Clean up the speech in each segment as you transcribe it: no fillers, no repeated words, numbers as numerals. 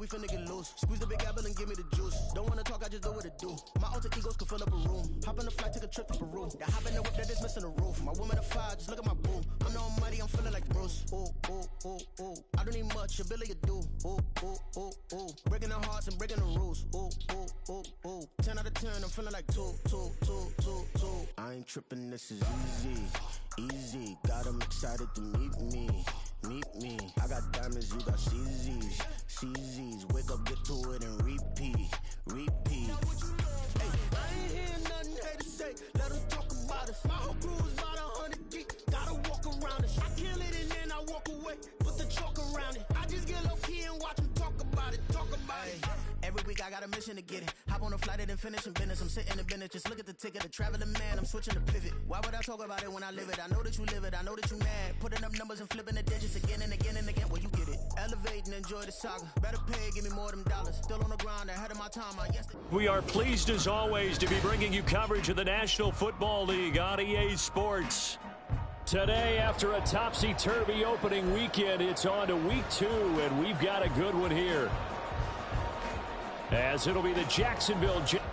finna get loose. Squeeze the big apple and give me the juice. Don't wanna talk, I just do what it do. My alter egos can fill up a room. Hop on the flight, take a trip to Peru. That hop in the whip that is missing the roof. My woman a fire, just look at my boo. I'm the almighty, I'm feeling like Bruce. Ooh, ooh, ooh, ooh. I don't need much, ability to do. Ooh, ooh, ooh, ooh. Breaking the hearts and breaking the rules. Ooh, ooh, ooh, ooh. 10 out of 10, I'm feeling like 2, 2, 2, 2, 2. I ain't tripping, this is easy, easy. Got 'em excited to meet me. Meet me. I got diamonds, you got CZs. CZs. Wake up, get to it, and repeat. Repeat. Hey, I ain't hearing nothing hate to say. Let us talk about us. My whole crew is about 100 deep. Gotta walk around us. I kill it and then I walk away. Put the chalk around it. I just get low key and watch them talk about it. Talk about it. Every week I got a mission to get it. Hop on a flight and then finish in business. I'm sitting in business. Just look at the ticket. The traveling man. I'm switching to pivot. Why would I talk about it when I live it? I know that you live it. I know that you mad. Putting up numbers and flipping the digits again and again and again. Well, you get it. Elevate and enjoy the saga. Better pay, give me more of them dollars. Still on the ground, ahead of my time. We are pleased as always to be bringing you coverage of the National Football League on EA Sports. Today, after a topsy-turvy opening weekend, it's on to Week 2, and we've got a good one here. As it'll be the Jacksonville Jags.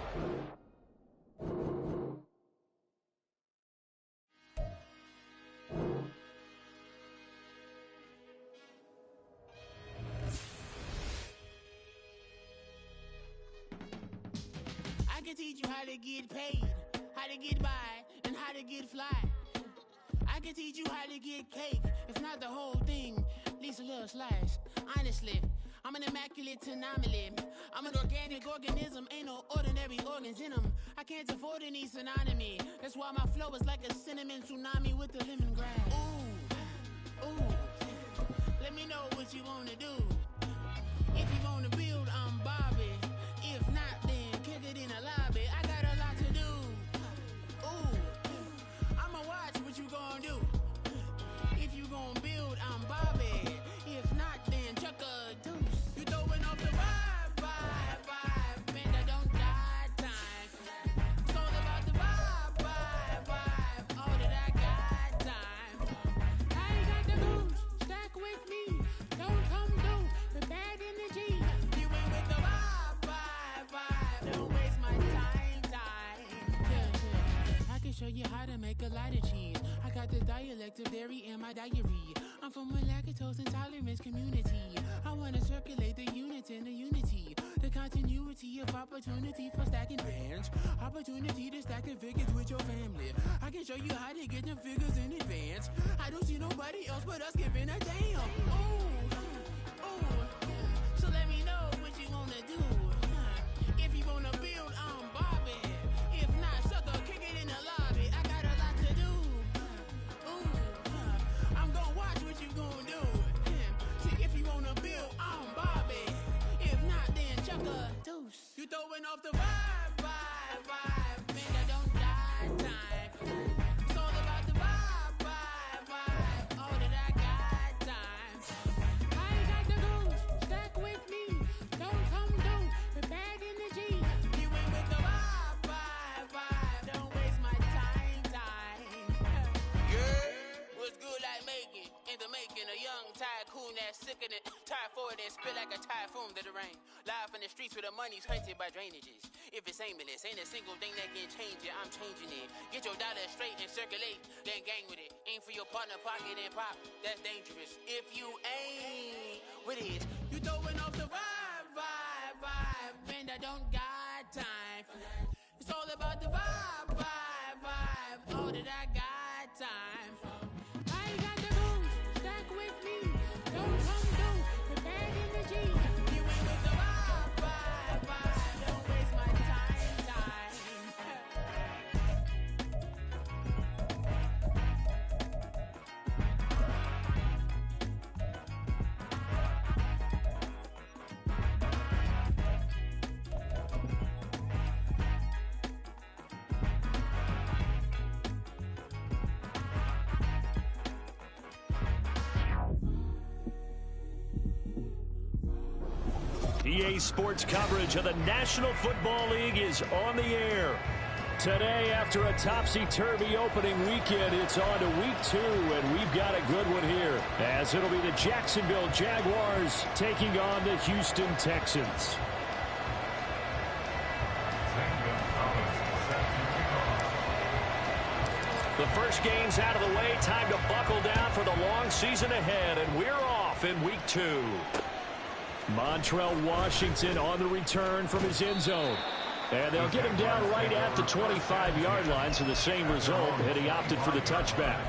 I can teach you how to get paid, how to get by, and how to get fly. I can teach you how to get cake, if not the whole thing, at least a little slice. Honestly, I'm an immaculate anomaly. I'm an organic organism, ain't no ordinary organs in them. I can't afford any synonymy. That's why my flow is like a cinnamon tsunami with the lemongrass. Ooh, ooh, let me know what you wanna do. If you wanna build, I'm Bobby. If not, then kick it in the lobby. I got a lot to do. Ooh, I'ma watch what you gon' do. If you gon' build, I'm Bobby. If not, then chuck a deuce. You throwing off the vibe, man, I don't got time. It's all about the vibe, all that I got time. I ain't got the boots, stack with me. Don't come through with bad energy. You ain't with the vibe, don't waste my time. Yeah. I can show you how to make a lot of cheese. I got the dialect of dairy in my diary. I'm from a lactose intolerance community. I wanna circulate the units in the unity. The continuity of opportunity for stacking bands. Opportunity to stack the figures with your family. I can show you how to get them figures in advance. I don't see nobody else but us giving a damn. Ooh, so let me know what you wanna do. If you wanna build, I'm Bobby. If not, sucker, kick it in the lobby. I got a lot to do. I'm gonna watch what you gonna do. See, if you wanna build, I'm Bobby. If not, then chuck a deuce. You throwing off the vibe, man, I don't got time. It's all about the vibe, all that I got time. I ain't got the goose, stack with me. Don't come through with bad energy. You ain't with the vibe, don't waste my time. Yeah, what's good like making? In the making, a young tycoon that's sicker than tired for it and spit like a typhoon to the rain. Live in the streets where the money's hunted by drainages. If it's aimless, ain't a single thing that can change it. I'm changing it. Get your dollar straight and circulate, then gang with it. Aim for your partner, pocket and pop. That's dangerous. If you ain't with it, you throwing off the vibe, man, I don't got time for that. It's all about the vibe, all that I got time for. I ain't got the goose, stack with me. Don't come through with bad energy. You ain't with the vibe, don't waste my time. EA Sports coverage of the National Football League is on the air. Today, after a topsy-turvy opening weekend, it's on to week 2, and we've got a good one here, as it'll be the Jacksonville Jaguars taking on the Houston Texans. The first game's out of the way. Time to buckle down for the long season ahead, and we're off in week 2. Montrell Washington on the return from his end zone. And they'll get him down right at the 25-yard line, so the same result, and he opted for the touchback.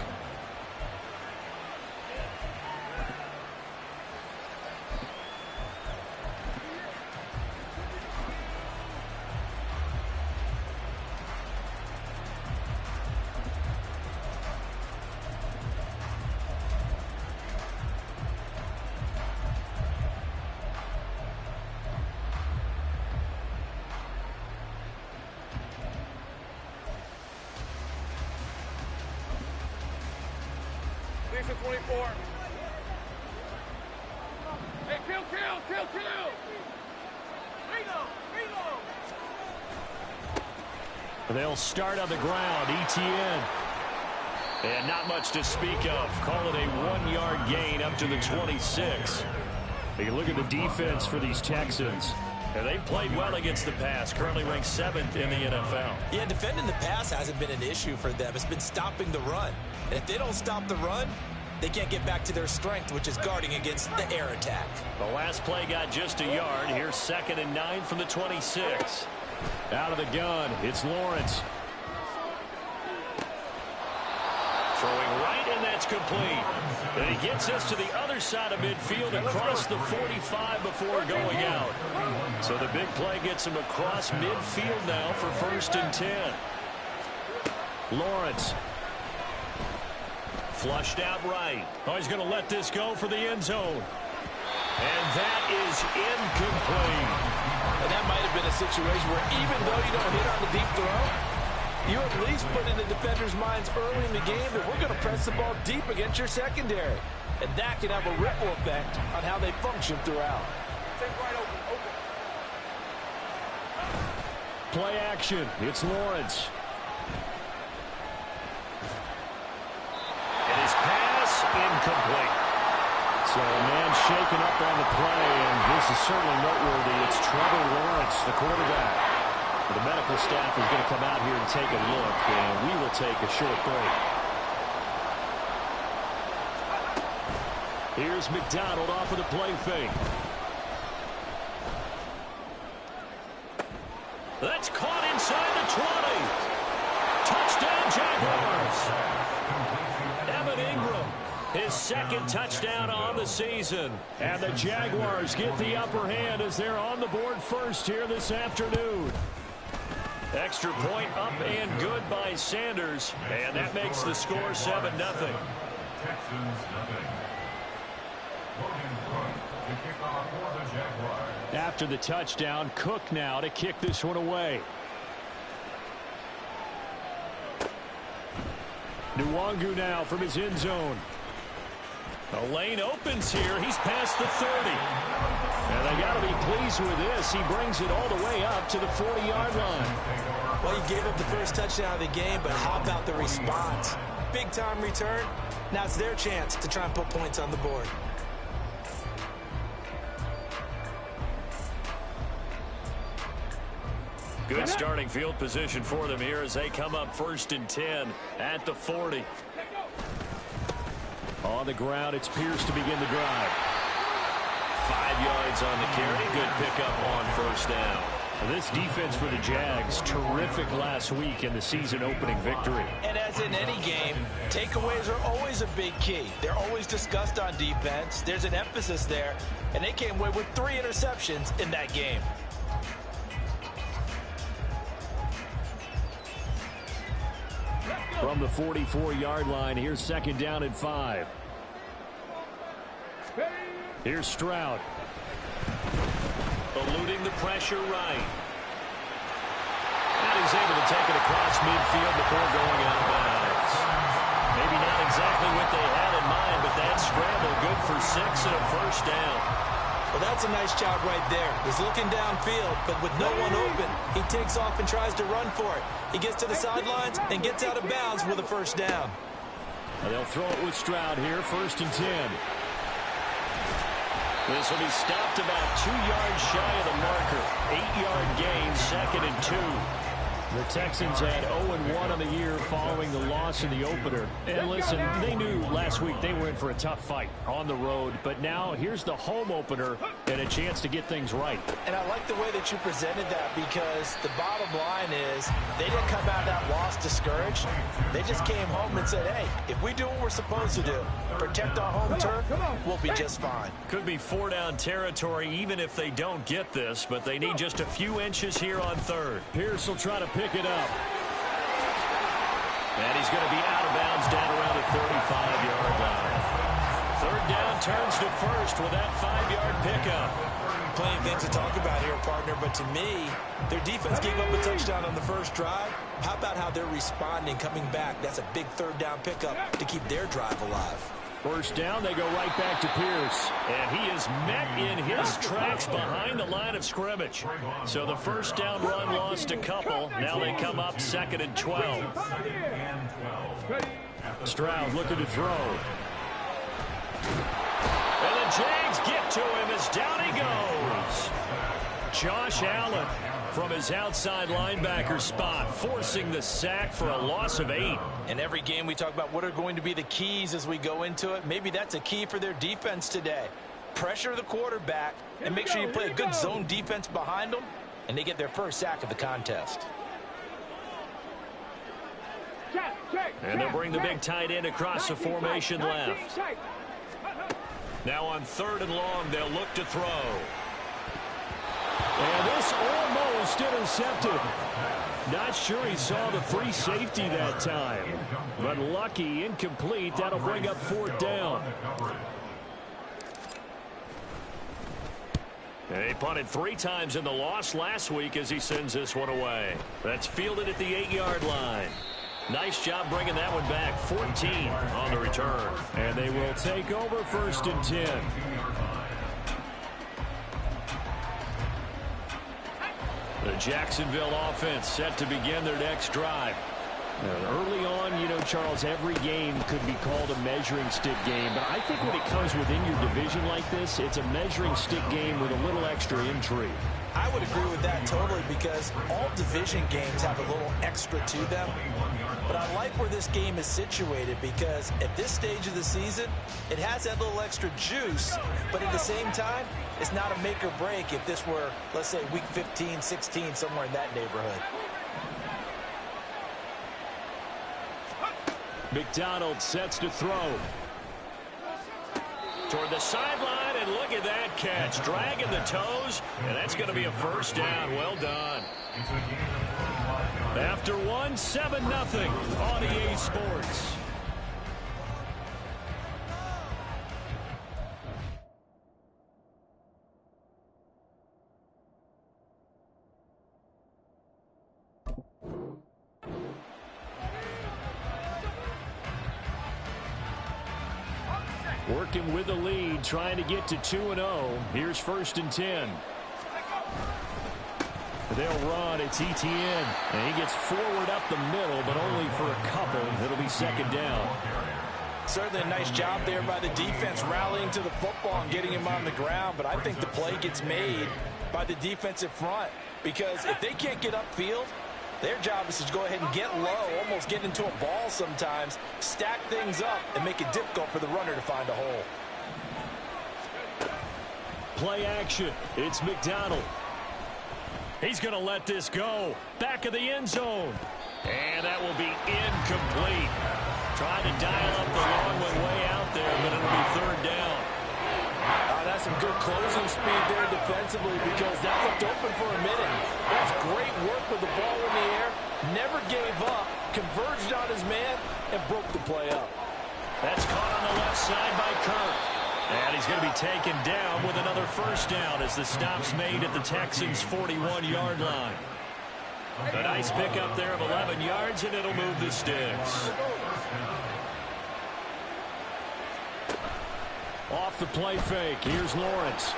Station 24. Hey, kill! They'll start on the ground. ETN. And not much to speak of. Call it a 1-yard gain up to the 26. You can look at the defense for these Texans. And they've played well against the pass. Currently ranked 7th in the NFL. Yeah, defending the pass hasn't been an issue for them. It's been stopping the run. And if they don't stop the run, they can't get back to their strength, which is guarding against the air attack. The last play got just a yard. Here's 2nd and 9 from the 26. Out of the gun, it's Lawrence. Throwing right, and that's complete. And he gets us to the other side of midfield across the 45 before going out. So the big play gets him across midfield now for 1st and 10. Lawrence. Flushed out right. Oh, he's going to let this go for the end zone. And that is incomplete. And that might have been a situation where even though you don't hit on the deep throw, you at least put in the defenders' minds early in the game that we're going to press the ball deep against your secondary. And that can have a ripple effect on how they function throughout. Play action. It's Lawrence. And his pass incomplete. So a man shaken up on the play, and this is certainly noteworthy. It's Trevor Lawrence, the quarterback. The medical staff is going to come out here and take a look, and we will take a short break. Here's McDonald off of the play fake. That's caught inside the 20. Touchdown, Jaguars. Evan Ingram, his 2nd touchdown on the season. And the Jaguars get the upper hand as they're on the board first here this afternoon. Extra point up and good by Sanders. And that makes the score 7-0. After the touchdown, Cook now to kick this one away. Nwangu now from his end zone. The lane opens here. He's past the 30. And they got to be pleased with this. He brings it all the way up to the 40-yard line. Well, he gave up the first touchdown of the game, but how about the response? Big-time return. Now it's their chance to try and put points on the board. Good starting field position for them here as they come up 1st and 10 at the 40. On the ground, it's Pierce to begin the drive. 5 yards on the carry. Good pickup on 1st down. This defense for the Jags, terrific last week in the season opening victory. And as in any game, takeaways are always a big key. They're always discussed on defense. There's an emphasis there, and they came away with 3 interceptions in that game. From the 44-yard line, here's 2nd down and 5. Here's Stroud. Eluding the pressure right. And he's able to take it across midfield before going out of bounds. Maybe not exactly what they had in mind, but that scramble good for 6 and a 1st down. Well, that's a nice job right there. He's looking downfield, but with no one open, he takes off and tries to run for it. He gets to the sidelines and gets out of bounds with a first down. And they'll throw it with Stroud here, 1st and 10. This will be stopped about 2 yards shy of the marker. 8-yard gain, 2nd and 2. The Texans had 0-1 on the year following the loss in the opener. And listen, they knew last week they were in for a tough fight on the road. But now here's the home opener and a chance to get things right. And I like the way that you presented that, because the bottom line is they didn't come out of that loss discouraged. They just came home and said, hey, if we do what we're supposed to do, protect our home turf, we'll be just fine. Could be 4-down territory even if they don't get this, but they need just a few inches here on 3rd. Pierce will try to pick it up. And he's going to be out of bounds down around the 35-yard line. 3rd down turns to 1st with that 5-yard pickup. Plenty of things to talk about here, partner, but to me, their defense gave up a touchdown on the first drive. How about how they're responding, coming back? That's a big 3rd down pickup to keep their drive alive. 1st down, they go right back to Pierce. And he is met in his tracks behind the line of scrimmage. So the 1st down run lost a couple. Now they come up 2nd and 12. Stroud looking to throw. And the Jags get to him as down he goes. Josh Allen from his outside linebacker spot, forcing the sack for a loss of 8. In every game we talk about what are going to be the keys as we go into it. Maybe that's a key for their defense today. Pressure the quarterback and make sure you play a good zone defense behind them, and they get their first sack of the contest. And they'll bring the big tight end across the formation left. Now on 3rd and long, they'll look to throw. And this almost intercepted. Not sure he saw the free safety that time. But lucky, incomplete. That'll bring up 4th down. And he punted 3 times in the loss last week as he sends this one away. That's fielded at the 8-yard line. Nice job bringing that one back. 14 on the return. And they will take over 1st and 10. The Jacksonville offense set to begin their next drive. And early on, you know, Charles, every game could be called a measuring stick game. But I think when it comes within your division like this, it's a measuring stick game with a little extra intrigue. I would agree with that totally, because all division games have a little extra to them. But I like where this game is situated, because at this stage of the season, it has that little extra juice. But at the same time, it's not a make or break if this were, let's say, week 15, 16, somewhere in that neighborhood. McDonald sets to throw. Toward the sideline, and look at that catch. Dragging the toes, and that's going to be a 1st down. Well done. After 1, 7-0 on EA Sports. Working with the lead, trying to get to 2-0. Here's 1st and 10. They'll run. It's Etienne. And he gets forward up the middle, but only for a couple. It'll be 2nd down. Certainly a nice job there by the defense, rallying to the football and getting him on the ground. But I think the play gets made by the defensive front, because if they can't get upfield, their job is to go ahead and get low, almost get into a ball sometimes, stack things up, and make it difficult for the runner to find a hole. Play action. It's McDonald. He's going to let this go. Back of the end zone. And that will be incomplete. Trying to dial up the long one way out there, but it'll be 3rd down. That's some good closing speed there defensively, because that looked open for a minute. That's great work with the ball in the air. Never gave up, converged on his man, and broke the play up. That's caught on the left side by Kirk. And he's going to be taken down with another 1st down as the stop's made at the Texans' 41-yard line. A nice pickup there of 11 yards, and it'll move the sticks. Off the play fake, here's Lawrence.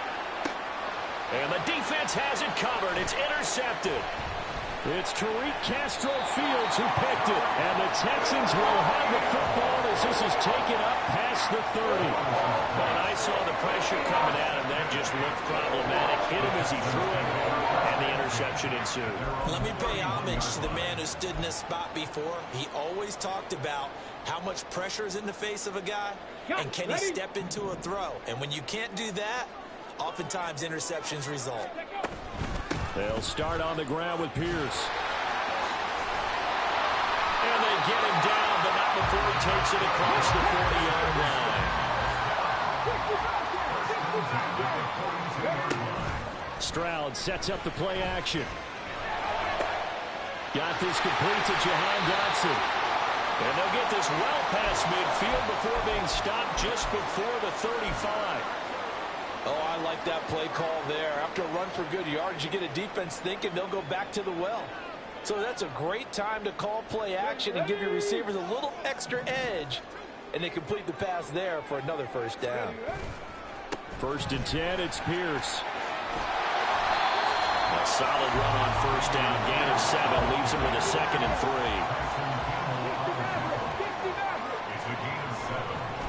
And the defense has it covered. It's intercepted. It's Tariq Castro Fields who picked it. And the Texans will have the football as this is taken up past the 30. But I saw the pressure coming at him. That just looked problematic. Hit him as he threw it, and the interception ensued. Let me pay homage to the man who stood in this spot before. He always talked about how much pressure is in the face of a guy, and can he step into a throw. And when you can't do that, oftentimes interceptions result. They'll start on the ground with Pierce. And they get him down, but not before he takes it across the 40-yard line. Stroud sets up the play action. Got this complete to Jahan Dotson. And they'll get this well past midfield before being stopped just before the 35. Oh, I like that play call there. After a run for good yards, you get a defense thinking they'll go back to the well. So that's a great time to call play action and give your receivers a little extra edge. And they complete the pass there for another first down. 1st and 10, it's Pierce. A solid run on 1st down. Gain of 7 leaves him with a 2nd and 3.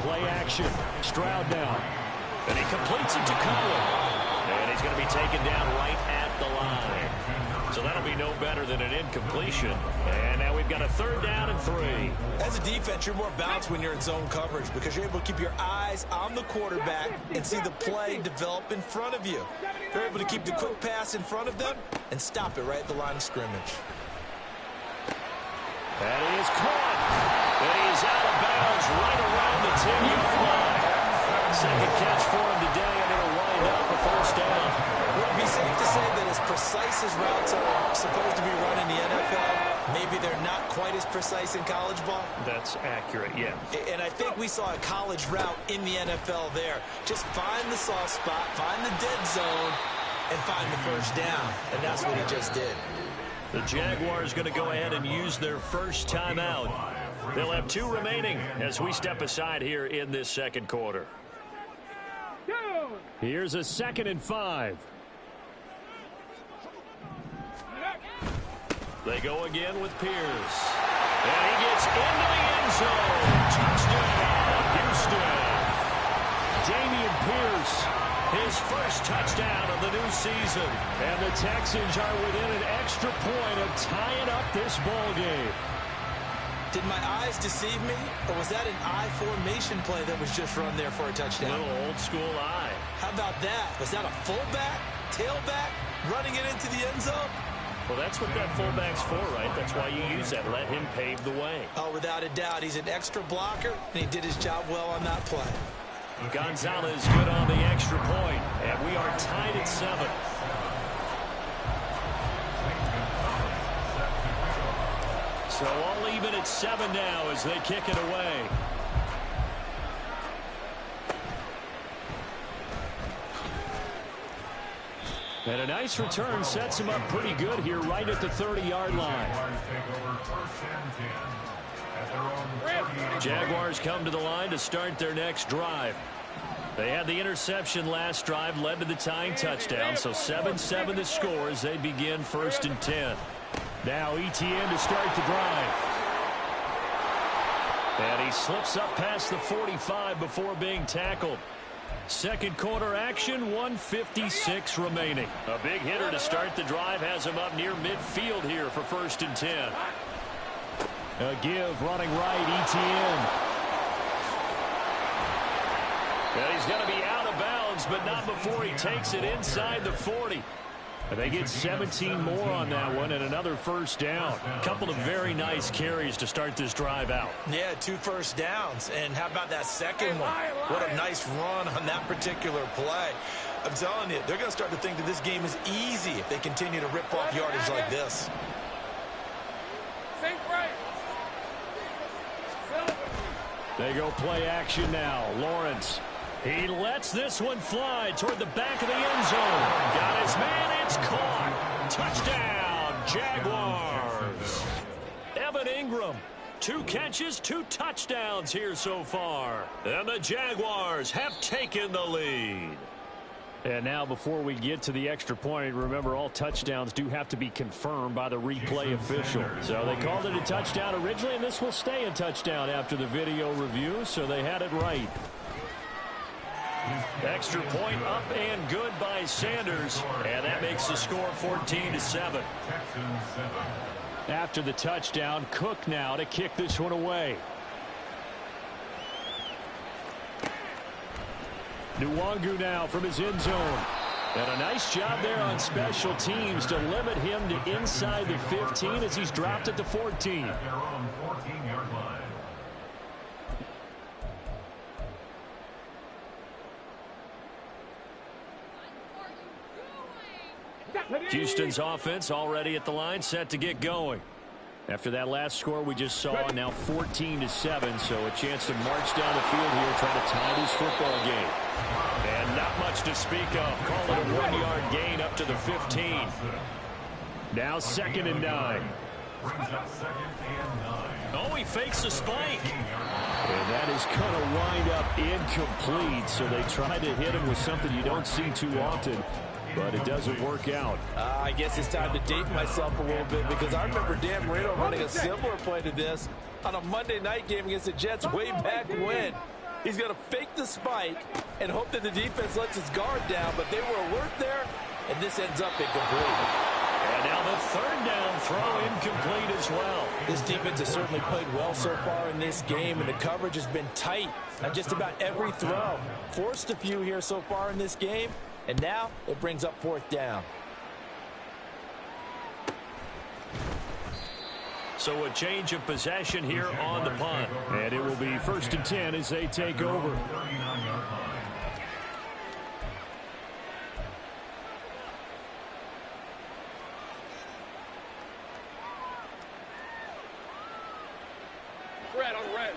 Play action. Stroud now. And he completes it to Cohen. And he's going to be taken down right at the line. So that'll be no better than an incompletion. And now we've got a 3rd down and 3. As a defense, you're more balanced when you're in zone coverage because you're able to keep your eyes on the quarterback and see the play develop in front of you. You're able to keep the quick pass in front of them and stop it right at the line of scrimmage. And he is caught. And he is out of bounds right around the 10-yard line. Second catch for him today, and it'll wind up a 1st down. Would it be safe to say that as precise as routes are supposed to be run in the NFL, maybe they're not quite as precise in college ball? That's accurate, yeah. And I think we saw a college route in the NFL there. Just find the soft spot, find the dead zone, and find the 1st down. And that's what he just did. The Jaguars going to go ahead and use their first timeout. They'll have 2 remaining as we step aside here in this 2nd quarter. Here's a 2nd and 5. They go again with Pierce. And he gets into the end zone. Touchdown, Houston. Damian Pierce, his first touchdown of the new season. And the Texans are within an extra point of tying up this ball game. Did my eyes deceive me, or was that an I formation play that was just run there for a touchdown? A little old school eye. How about that? Was that a fullback, tailback, running it into the end zone? Well, that's what that fullback's for, right? That's why you use that. Let him pave the way. Oh, without a doubt. He's an extra blocker, and he did his job well on that play. Gonzalez good on the extra point, and we are tied at 7. So all even at 7 now as they kick it away. And a nice return sets him up pretty good here right at the 30-yard line. Jaguars come to the line to start their next drive. They had the interception last drive, led to the tying touchdown, so 7-7 the score as they begin 1st and 10. Now ETN to start the drive. And he slips up past the 45 before being tackled. 2nd quarter action, 1:56 remaining. A big hitter to start the drive has him up near midfield here for 1st and 10. A give running right, ETN. And he's going to be out of bounds, but not before he takes it inside the 40. And they get 17 more on that one and another 1st down. A couple of very nice carries to start this drive out. Yeah, 2 first downs. And how about that second one? What a nice run on that particular play. I'm telling you, they're going to start to think that this game is easy if they continue to rip off yardage like this. They go play action now. Lawrence. He lets this one fly toward the back of the end zone. Got his man. It's caught. Touchdown, Jaguars. Evan Ingram. 2 catches, 2 touchdowns here so far. And the Jaguars have taken the lead. And now before we get to the extra point, remember all touchdowns do have to be confirmed by the replay official. So they called it a touchdown originally, and this will stay a touchdown after the video review, so they had it right. Extra point up and good by Sanders, and that makes the score 14-7. After the touchdown, Cook now to kick this one away. Nwangu now from his end zone. And a nice job there on special teams to limit him to inside the 15 as he's dropped at the 14. Houston's offense already at the line, set to get going. After that last score we just saw, now 14-7, so a chance to march down the field here, trying to tie this football game. And not much to speak of. Call it a 1-yard gain up to the 15. Now 2nd and 9. Oh, he fakes the spike. And that is going to wind up incomplete, so they tried to hit him with something you don't see too often, but it doesn't work out. I guess it's time to date myself a little bit, because I remember Dan Marino running a similar play to this on a Monday night game against the Jets way back when. He's going to fake the spike and hope that the defense lets its guard down, but they were alert there, and this ends up incomplete. And now the 3rd down throw incomplete as well. This defense has certainly played well so far in this game, and the coverage has been tight on just about every throw. Forced a few here so far in this game, and now it brings up 4th down. So a change of possession here on the punt. And it will be 1st and 10 as they take over.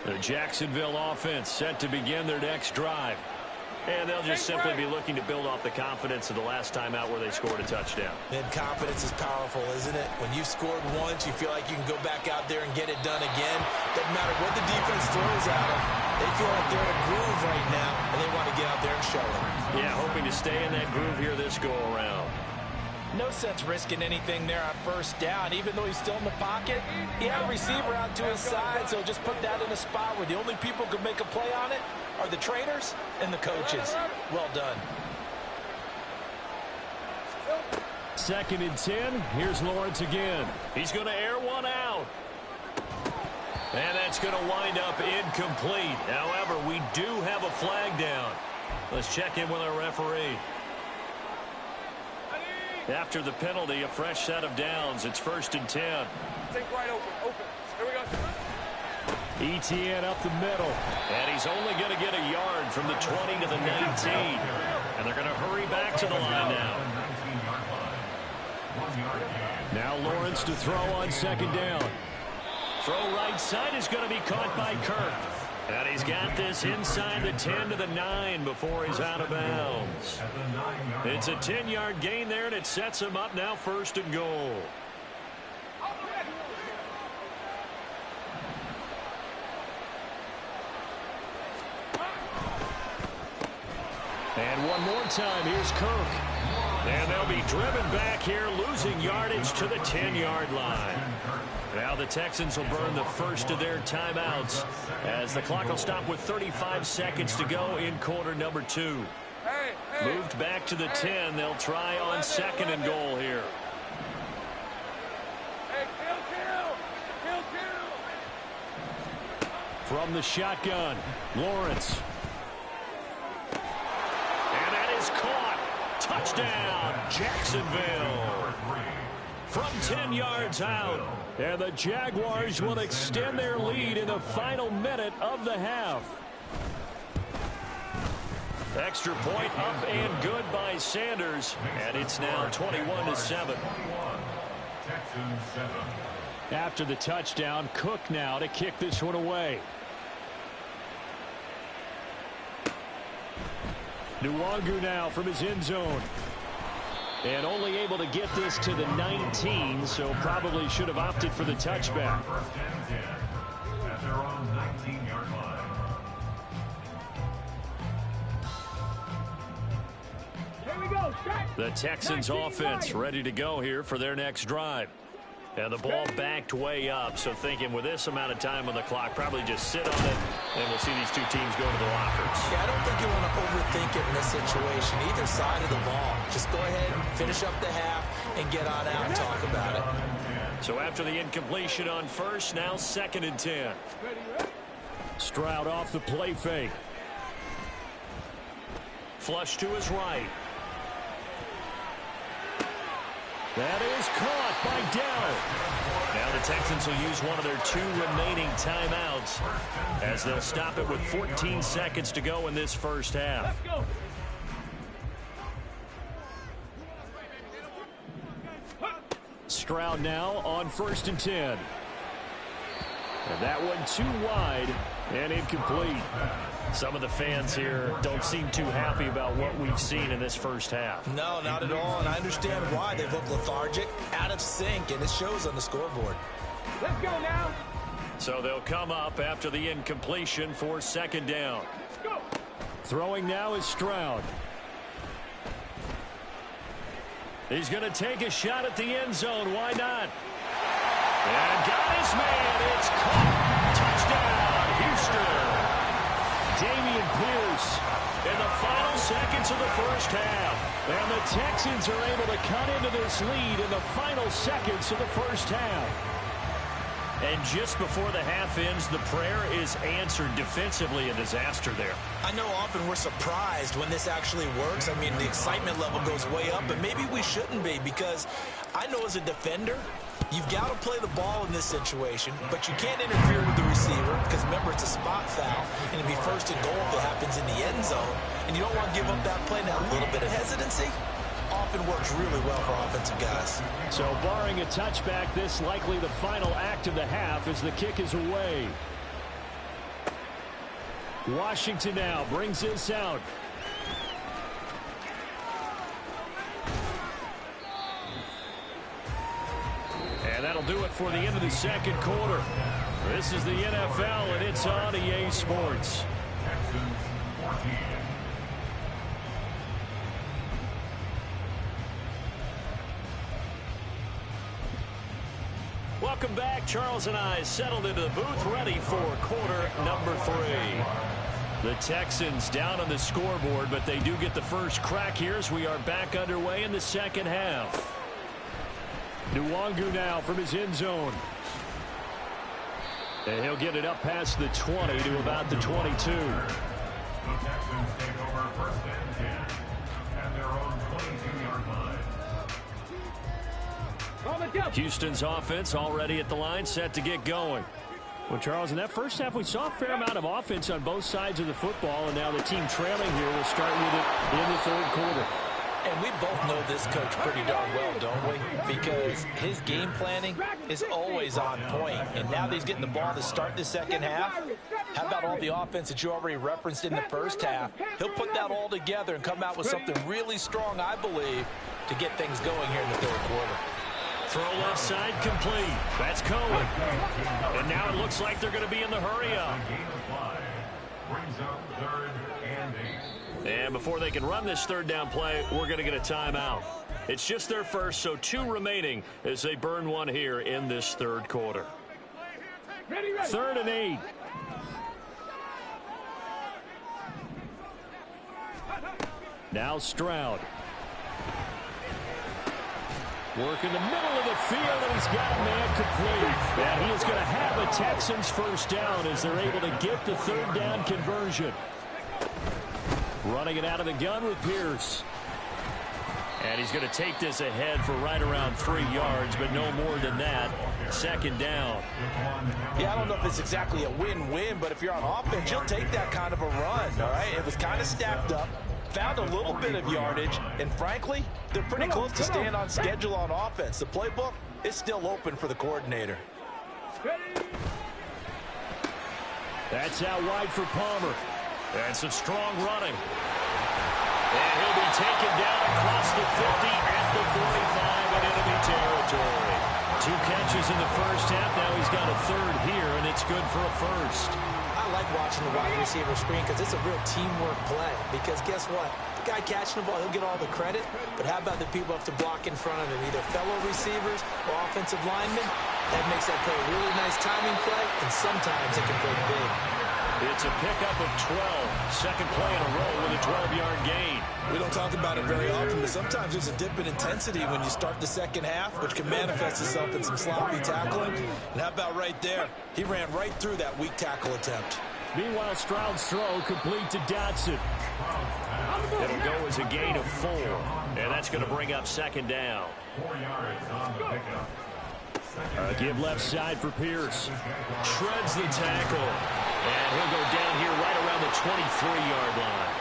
The Jacksonville offense set to begin their next drive. And they'll just simply be looking to build off the confidence of the last time out where they scored a touchdown. And confidence is powerful, isn't it? When you've scored once, you feel like you can go back out there and get it done again. Doesn't matter what the defense throws at them. They feel like they're in a groove right now, and they want to get out there and show it. Yeah, hoping to stay in that groove here this go-around. No sense risking anything there on 1st down. Even though he's still in the pocket, he had a receiver out to his side, so just put that in a spot where the only people who can make a play on it are the trainers and the coaches. Well done. 2nd and 10. Here's Lawrence again. He's going to air one out. And that's going to wind up incomplete. However, we do have a flag down. Let's check in with our referee. After the penalty, a fresh set of downs. It's 1st and 10. Think right open. Here we go. ETN up the middle. And he's only going to get a yard from the 20 to the 19. And they're going to hurry back to the line now. Now Lawrence to throw on 2nd down. Throw right side is going to be caught by Kirk. And he's got this inside the 10 to the 9 before he's out of bounds. It's a 10-yard gain there, and it sets him up now 1st and goal. And one more time, here's Kirk. And they'll be driven back here, losing yardage to the 10-yard line. Now the Texans will burn the first of their timeouts as the clock will stop with 35 seconds to go in quarter number 2. Moved back to the 10. They'll try on 2nd and goal here. From the shotgun, Lawrence. And that is caught. Touchdown, Jacksonville. From 10 yards out. And the Jaguars will extend their lead in the final minute of the half. Extra point up and good by Sanders. And it's now 21-7. After the touchdown, Cook now to kick this one away. Nwangu now from his end zone. And only able to get this to the 19, so probably should have opted for the touchback. At their own 19-yard line. The Texans offense ready to go here for their next drive. And the ball backed way up, so thinking with this amount of time on the clock, probably just sit on it, and we'll see these two teams go to the lockers. Yeah, I don't think you want to overthink it in this situation, either side of the ball. Just go ahead and finish up the half and get on out and talk about it. So after the incompletion on first, now 2nd and 10. Stroud off the play fake. Flush to his right. That is caught by Dell. Now the Texans will use one of their 2 remaining timeouts as they'll stop it with 14 seconds to go in this first half. Stroud now on 1st and 10. And that one too wide and incomplete. Some of the fans here don't seem too happy about what we've seen in this first half. No, not at all, and I understand why. They look lethargic, out of sync, and it shows on the scoreboard. Let's go now. So they'll come up after the incompletion for 2nd down. Go. Throwing now is Stroud. He's going to take a shot at the end zone. Why not? And got his man. It's caught. Touchdown, Houston. Damian Pierce in the final seconds of the first half. And the Texans are able to cut into this lead in the final seconds of the first half. And just before the half ends, the prayer is answered. Defensively, a disaster there. I know often we're surprised when this actually works. I mean, the excitement level goes way up, but maybe we shouldn't be, because I know as a defender, you've got to play the ball in this situation, but you can't interfere with the receiver because, remember, it's a spot foul, and it'd be 1st and goal if it happens in the end zone, and you don't want to give up that play. Now, a little bit of hesitancy often works really well for offensive guys. So barring a touchback, this likely the final act of the half as the kick is away. Washington now brings this out. And that'll do it for the end of the 2nd quarter. This is the NFL, and it's on EA Sports. Texans 14. Welcome back. Charles and I settled into the booth, ready for quarter number 3. The Texans down on the scoreboard, but they do get the first crack here as we are back underway in the 2nd half. Nwangu now from his end zone. And he'll get it up past the 20 to about the 22. The Texans take over 1st and 10 at their own 22-yard line. Houston's offense already at the line, set to get going. Well, Charles, in that first half, we saw a fair amount of offense on both sides of the football, and now the team trailing here will start with it in the 3rd quarter. And we both know this coach pretty darn well, don't we? Because his game planning is always on point. And now that he's getting the ball to start the 2nd half, how about all the offense that you already referenced in the first half? He'll put that all together and come out with something really strong, I believe, to get things going here in the 3rd quarter. Throw left side complete. That's Cohen. And now it looks like they're going to be in the hurry-up. Brings up 3rd and 8. And before they can run this 3rd down play, we're going to get a timeout. It's just their first, so 2 remaining as they burn one here in this 3rd quarter. 3rd and 8. Now Stroud. Work in the middle of the field, and he's got a man complete. And he is going to have a Texans first down as they're able to get the 3rd down conversion. Running it out of the gun with Pierce. And he's going to take this ahead for right around 3 yards, but no more than that. 2nd down. Yeah, I don't know if it's exactly a win-win, but if you're on offense, you'll take that kind of a run, all right? It was kind of stacked up. Found a little bit of yardage, and frankly, they're pretty close to staying on schedule on offense. The playbook is still open for the coordinator. That's out wide for Palmer. And some strong running. And he'll be taken down across the 50 at the 45 in enemy territory. 2 catches in the first half. Now he's got a 3rd here, and it's good for a first. I like watching the wide receiver screen because it's a real teamwork play. Because guess what? that guy catching the ball, he'll get all the credit. But how about the people have to block in front of him, either fellow receivers or offensive linemen? That makes that play a really nice timing play, and sometimes it can break big. It's a pickup of 12. Second play in a row with a 12-yard gain. We don't talk about it very often, but sometimes there's a dip in intensity when you start the second half, which can manifest itself in some sloppy tackling. And how about right there? He ran right through that weak tackle attempt. Meanwhile, Stroud's throw complete to Dotson. It'll go as a gain of 4, and that's going to bring up second down. 4 yards on the pickup. Give left side for Pierce. Shreds the tackle, and he'll go down here right around the 23-yard line.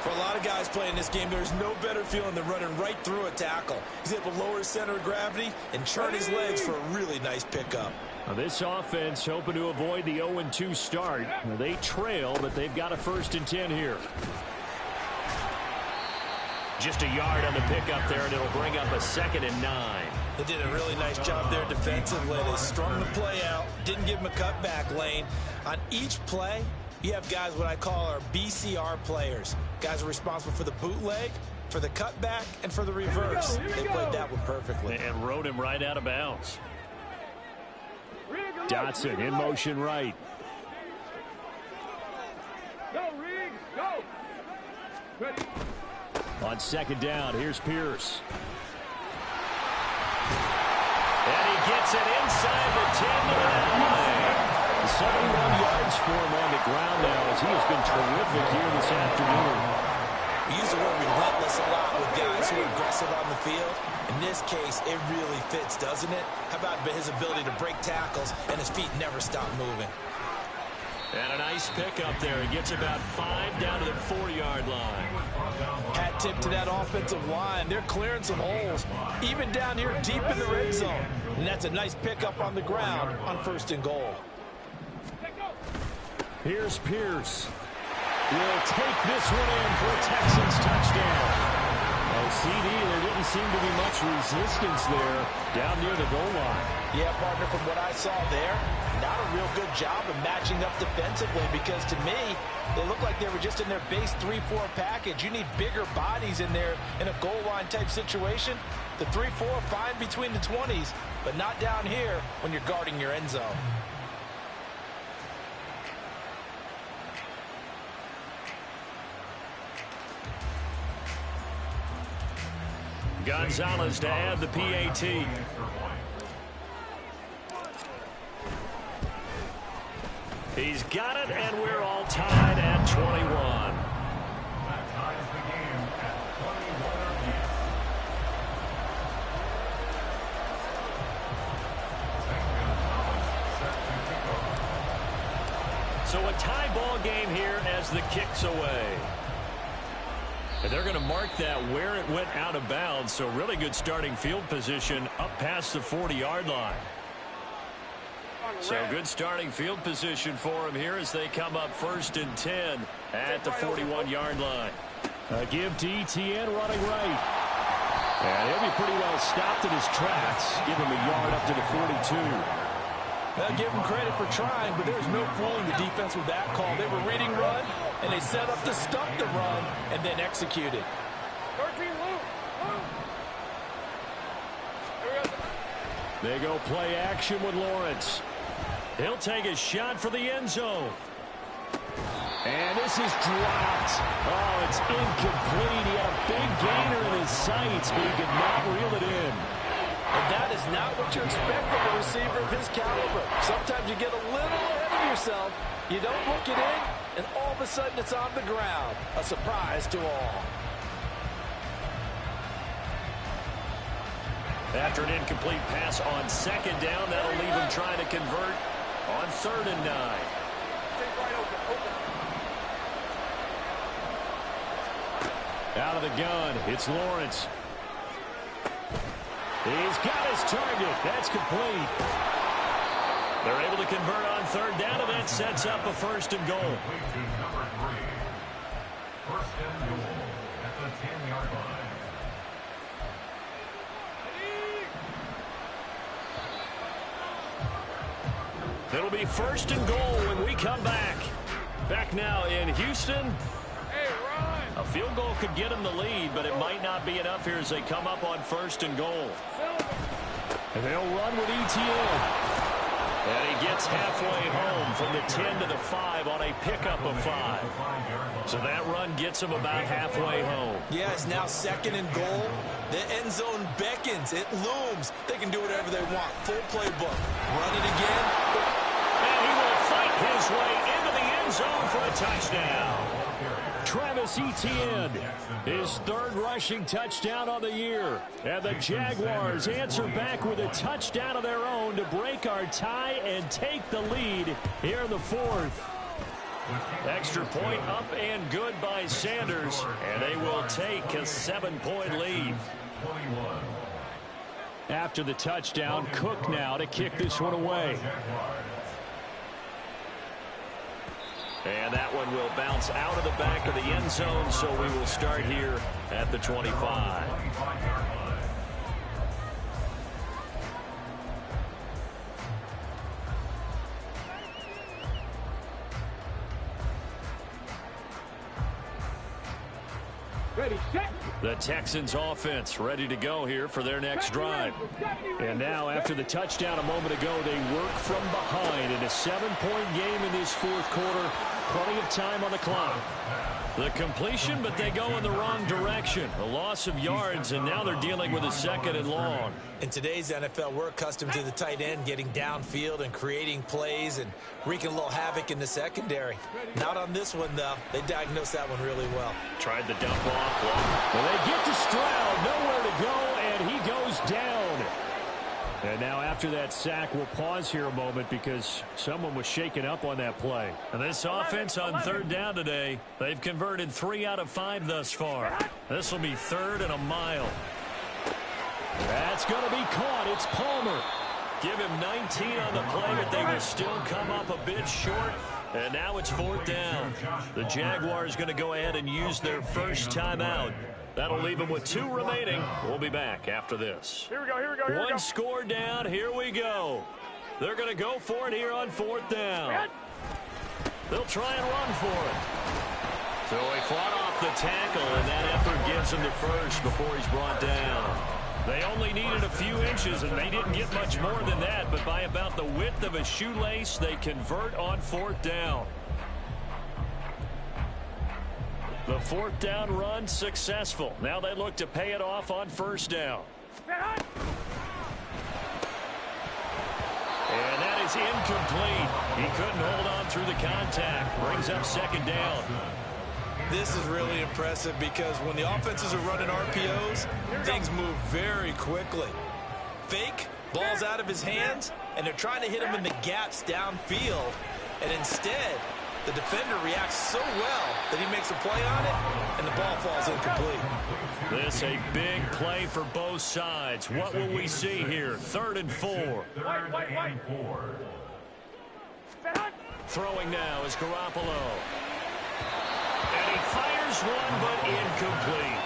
For a lot of guys playing this game, there's no better feeling than running right through a tackle. He's able to lower his center of gravity and churn his legs for a really nice pickup. Now this offense hoping to avoid the 0-2 start. They trail, but they've got a 1st and 10 here. Just a yard on the pickup there, and it'll bring up a 2nd and 9. They did a really nice job there defensively. They strung the play out, didn't give him a cutback lane. On each play, you have guys what I call our BCR players. Guys are responsible for the bootleg, for the cutback, and for the reverse. They played that one perfectly. And rode him right out of bounds. Dotson in motion right. Go, Reed, go. Ready. On 2nd down, here's Pierce. And he gets it inside the 10 to the 9. 71 yards for him on the ground now as he has been terrific here this afternoon. We use the word relentless a lot with guys who are aggressive on the field. In this case, it really fits, doesn't it? How about his ability to break tackles and his feet never stop moving? And a nice pickup there. He gets about 5 down to the 4-yard line. Hat tip to that offensive line. They're clearing some holes, even down here deep in the red zone. And that's a nice pickup on the ground on 1st and goal. Here's Pierce. Will take this one in for a Texans touchdown. CD, there didn't seem to be much resistance there down near the goal line. Yeah, partner, from what I saw there, not a real good job of matching up defensively because to me, they look like they were just in their base 3-4 package. You need bigger bodies in there in a goal line type situation. The 3-4 fine between the 20s, but not down here when you're guarding your end zone. Gonzalez to add the PAT. He's got it, and we're all tied at 21. That ties the game at 21 apiece. So a tie ball game here as the kick's away. And they're going to mark that where it went out of bounds. So really good starting field position up past the 40-yard line. So good starting field position for him here as they come up 1st and 10 at the 41-yard line. A give to ETN running right. And he'll be pretty well stopped in his tracks. Give him a yard up to the 42. I'll give them credit for trying, but there's no fooling the defense with that call. They were reading run, and they set up to stop the run, and then executed. 13, Luke. They go play action with Lawrence. He'll take a shot for the end zone. And this is dropped. Oh, it's incomplete. He had a big gainer in his sights, but he could not reel it in. And that is not what you expect from a receiver of his caliber. Sometimes you get a little ahead of yourself, you don't look it in, and all of a sudden it's on the ground. A surprise to all. After an incomplete pass on 2nd down, that'll leave him trying to convert on 3rd and 9. Out of the gun, it's Lawrence. He's got his target. That's complete. They're able to convert on 3rd down, and that sets up a 1st and goal. Complete to number 3. 1st and goal at the 10-yard line. It'll be 1st and goal when we come back. Back now in Houston. A field goal could get them the lead, but it might not be enough here as they come up on 1st and goal. And they'll run with ETN. And he gets halfway home from the 10 to the 5 on a pickup of 5. So that run gets him about halfway home. Yeah, it's now 2nd and goal. The end zone beckons. It looms. They can do whatever they want. Full playbook. Run it again. And he will fight his way into the end zone for a touchdown. Travis Etienne, his 3rd rushing touchdown on the year. And the Jaguars answer back with a touchdown of their own to break our tie and take the lead here in the 4th. Extra point up and good by Sanders, and they will take a 7-point lead. After the touchdown, Cook now to kick this one away. And that one will bounce out of the back of the end zone, so we will start here at the 25. Ready, set. The Texans offense ready to go here for their next drive. And now after the touchdown a moment ago, they work from behind in a 7-point game in this 4th quarter. Plenty of time on the clock. The completion, but they go in the wrong direction. A loss of yards, and now they're dealing with a 2nd and long. In today's NFL, we're accustomed to the tight end getting downfield and creating plays and wreaking a little havoc in the secondary. Not on this one, though. They diagnosed that one really well. Tried the dump off. Well, they get to Stroud, nowhere to go, and he goes down. And now after that sack, we'll pause here a moment because someone was shaken up on that play. And this offense on 3rd down today, they've converted 3 out of 5 thus far. This will be 3rd and a mile. That's going to be caught. It's Palmer. Give him 19 on the play, but they will still come up a bit short. And now it's 4th down. The Jaguars going to go ahead and use their first timeout. That'll leave them with 2 remaining. We'll be back after this. Here we go, here we go, here we go. One score down. Here we go. They're going to go for it here on 4th down. They'll try and run for it. So he fought off the tackle, and that effort gives him the first before he's brought down. They only needed a few inches, and they didn't get much more than that, but by about the width of a shoelace, they convert on 4th down. The 4th down run successful. Now they look to pay it off on 1st down. And that is incomplete. He couldn't hold on through the contact. Brings up 2nd down. This is really impressive because when the offenses are running RPOs, things move very quickly. Fake, ball's out of his hands, and they're trying to hit him in the gaps downfield. And instead, the defender reacts so well that he makes a play on it, and the ball falls incomplete. This a big play for both sides. What will we see here? 3rd and 4. Throwing now is Garoppolo. And he fires one, but incomplete.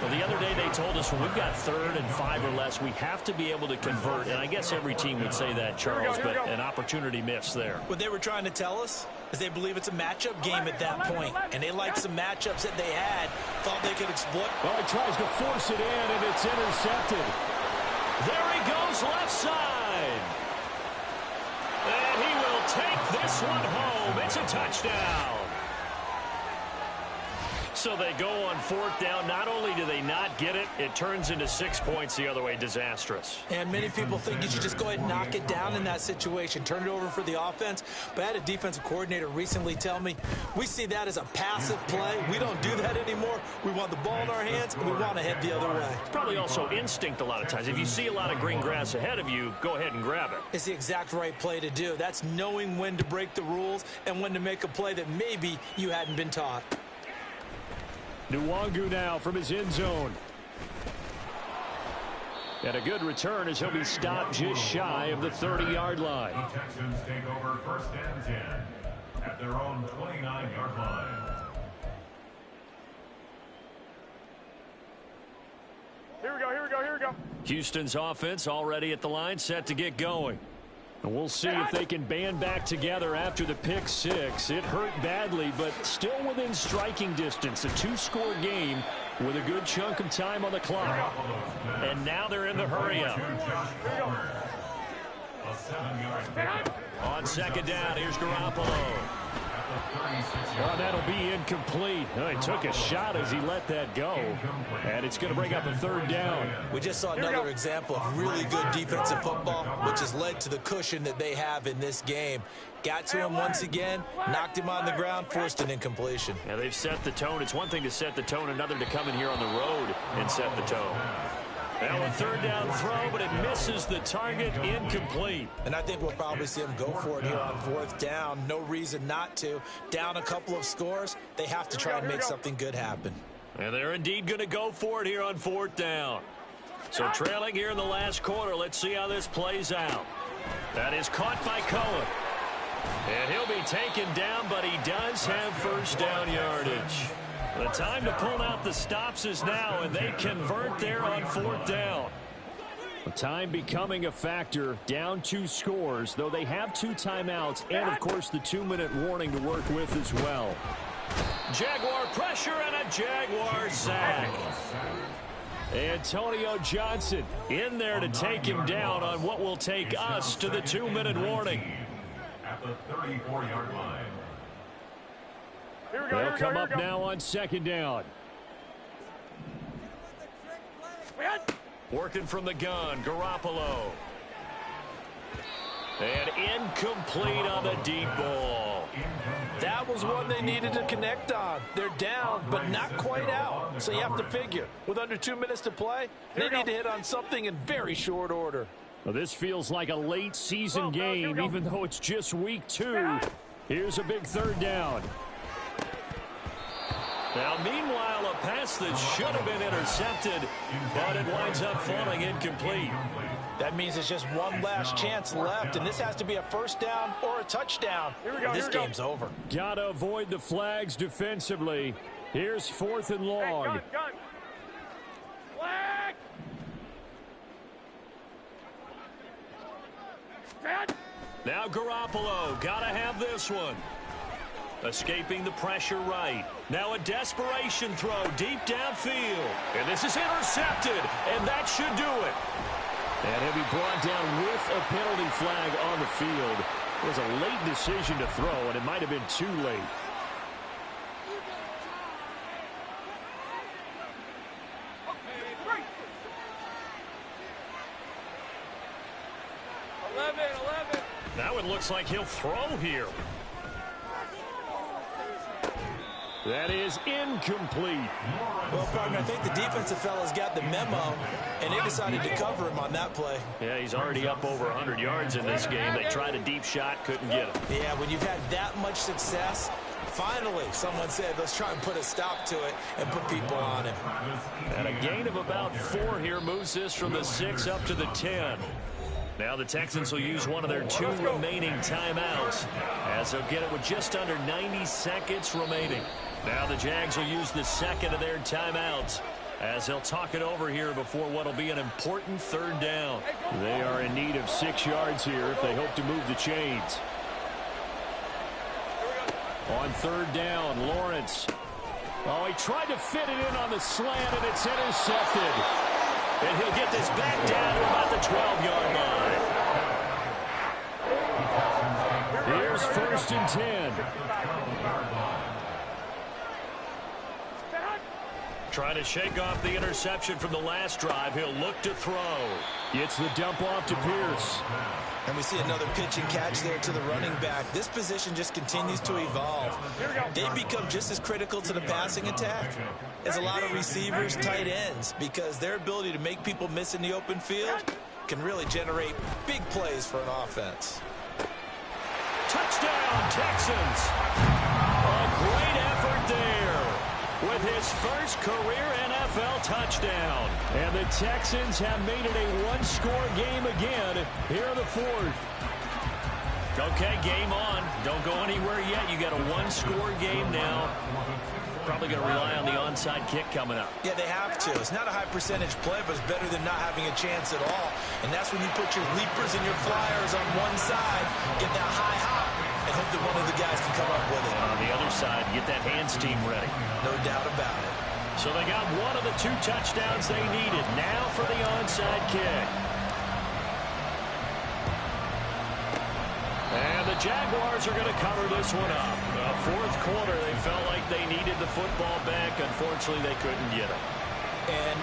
Well, the other day they told us when we've got 3rd and 5 or less, we have to be able to convert. And I guess every team would say that, Charles, but an opportunity missed there. What they were trying to tell us is they believe it's a matchup game at that point, and they liked some matchups that they had, thought they could exploit. Well, he tries to force it in, and it's intercepted. There he goes left side. And he will take this one home. It's a touchdown. So they go on 4th down. Not only do they not get it, it turns into 6 points the other way. Disastrous. And many people think you should just go ahead and knock it down in that situation. Turn it over for the offense. But I had a defensive coordinator recently tell me, we see that as a passive play. We don't do that anymore. We want the ball in our hands, and we want to head the other way. It's probably also instinct a lot of times. If you see a lot of green grass ahead of you, go ahead and grab it. It's the exact right play to do. That's knowing when to break the rules and when to make a play that maybe you hadn't been taught. Nwangu now from his end zone. And a good return as he'll be stopped just shy of the 30-yard line. The Texans take over 1st and 10 at their own 29-yard line. Here we go, here we go, here we go. Houston's offense already at the line, set to get going. And we'll see if they can band back together after the pick six. It hurt badly, but still within striking distance. A two-score game with a good chunk of time on the clock. And now they're in the hurry-up. On second down, here's Garoppolo. Well, that'll be incomplete. He took a shot as he let that go. And it's going to bring up a third down. We just saw another example of really good defensive football, which has led to the cushion that they have in this game. Got to him once again, knocked him on the ground, forced an incompletion. Yeah, they've set the tone. It's one thing to set the tone, another to come in here on the road and set the tone. Now a third down throw, but it misses the target, incomplete. And I think we'll probably see them go for it here on fourth down. No reason not to. Down a couple of scores, they have to try and make something good happen. And they're indeed going to go for it here on fourth down. So trailing here in the last quarter, let's see how this plays out. That is caught by Cohen. And he'll be taken down, but he does have first down yardage. The time to pull out the stops is now, and they convert there on fourth down. The time becoming a factor, down 2 scores, though they have 2 timeouts and, of course, the 2-minute warning to work with as well. Jaguar pressure and a Jaguar sack. Antonio Johnson in there to take him down on what will take us to the 2-minute warning. At the 34-yard line. They'll come up now on second down. Working from the gun, Garoppolo. And incomplete on the deep ball. That was one they needed to connect on. They're down, but not quite out. So you have to figure, with under 2 minutes to play, they need to hit on something in very short order. Well, this feels like a late season game, even though it's just week 2. Here's a big third down. Now, meanwhile, a pass that should have been intercepted, but it winds up falling incomplete. That means it's just one last chance left, and this has to be a first down or a touchdown. This game's over. Got to avoid the flags defensively. Here's 4th and long. Flag! Now Garoppolo, got to have this one. Escaping the pressure right. Now a desperation throw deep downfield. And this is intercepted, and that should do it. And he'll be brought down with a penalty flag on the field. It was a late decision to throw, and it might have been too late. Now it looks like he'll throw here. That is incomplete. Well, partner, I think the defensive fellas got the memo, and they decided to cover him on that play. Yeah, he's already up over 100 yards in this game. They tried a deep shot, couldn't get him. Yeah, when you've had that much success, finally someone said, let's try and put a stop to it and put people on him. And a gain of about 4 here moves this from the 6 up to the 10. Now the Texans will use one of their 2 remaining timeouts, as they'll get it with just under 90 seconds remaining. Now the Jags will use the second of their timeouts, as they'll talk it over here before what will be an important third down. They are in need of 6 yards here if they hope to move the chains. On third down, Lawrence. Oh, he tried to fit it in on the slant, and it's intercepted. And he'll get this back down to about the 12-yard line. Here's 1st and 10. Trying to shake off the interception from the last drive. He'll look to throw. Gets the dump off to Pierce. And we see another pitch and catch there to the running back. This position just continues to evolve. They become just as critical to the passing attack as a lot of receivers, tight ends, because their ability to make people miss in the open field can really generate big plays for an offense. Touchdown, Texans. A great effort there with his first career NFL touchdown. And the Texans have made it a one-score game again here in the 4th. Okay, game on. Don't go anywhere yet. You got a one-score game now. probably going to rely on the onside kick coming up. Yeah, they have to. It's not a high percentage play, but it's better than not having a chance at all. And that's when you put your leapers and your flyers on one side, get that high hop, and hope that one of the guys can come up with it. And on the other side, get that hands team ready. No doubt about it. So they got one of the 2 touchdowns they needed. Now for the onside kick. And the Jaguars are going to cover this one up. Fourth quarter, they felt like they needed the football back. Unfortunately, they couldn't get it. And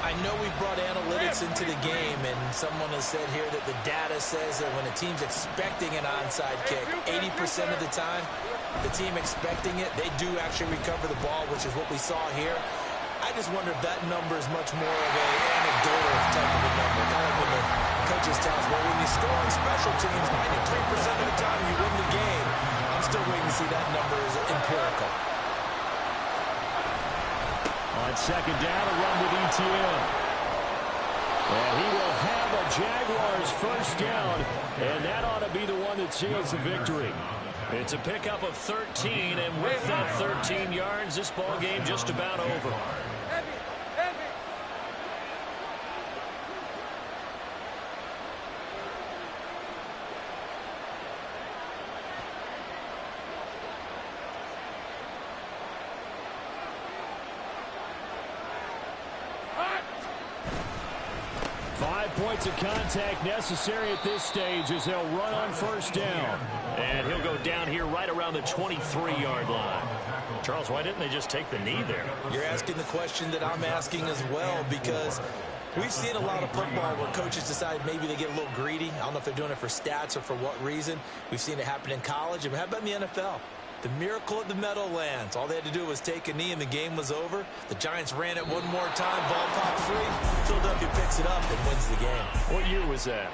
I know we brought analytics into the game, and someone has said here that the data says that when a team's expecting an onside kick, 80% of the time, the team expecting it, they do actually recover the ball, which is what we saw here. I just wonder if that number is much more of an anecdotal type of a number. Kind of when the coaches tell us, well, when you score on special teams, 93% of the time you win the game. I'm still waiting to see that number as empirical. On second down, a run with ETN. And he will have a Jaguars first down, and that ought to be the one that seals the victory. It's a pickup of 13, and with that 13 yards, this ball game just about over. 5 points of contact necessary at this stage as they'll run on first down. And he'll go down here right around the 23-yard line. Charles, why didn't they just take the knee there? You're asking the question that I'm asking as well, because we've seen a lot of football where coaches decide maybe they get a little greedy. I don't know if they're doing it for stats or for what reason. We've seen it happen in college. And how about in the NFL? The miracle at the Meadowlands. All they had to do was take a knee and the game was over. The Giants ran it one more time. Ball popped free. Philadelphia picks it up and wins the game. What year was that?